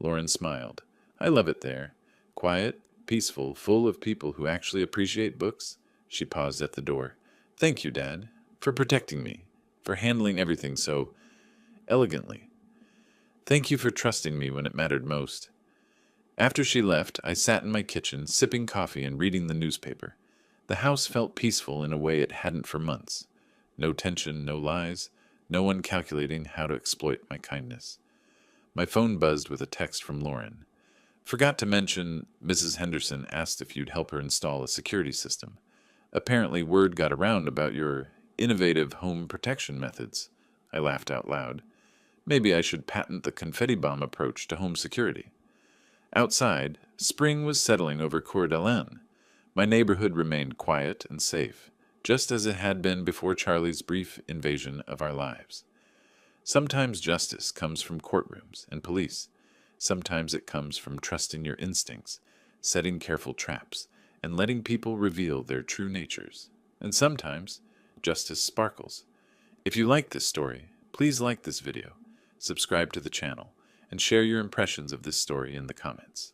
Lauren smiled. I love it there. Quiet, peaceful, full of people who actually appreciate books. She paused at the door. Thank you, Dad, for protecting me, for handling everything so elegantly. Thank you for trusting me when it mattered most. After she left, I sat in my kitchen, sipping coffee and reading the newspaper. The house felt peaceful in a way it hadn't for months. No tension, no lies, no one calculating how to exploit my kindness. My phone buzzed with a text from Lauren. Forgot to mention, Mrs. Henderson asked if you'd help her install a security system. Apparently word got around about your innovative home protection methods. I laughed out loud. Maybe I should patent the confetti bomb approach to home security. Outside, spring was settling over Coeur d'Alene. My neighborhood remained quiet and safe, just as it had been before Charlie's brief invasion of our lives. Sometimes justice comes from courtrooms and police. Sometimes it comes from trusting your instincts, setting careful traps, and letting people reveal their true natures. And sometimes justice sparkles. If you like this story, please like this video, subscribe to the channel, and share your impressions of this story in the comments.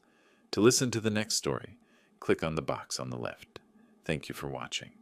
To listen to the next story, click on the box on the left. Thank you for watching.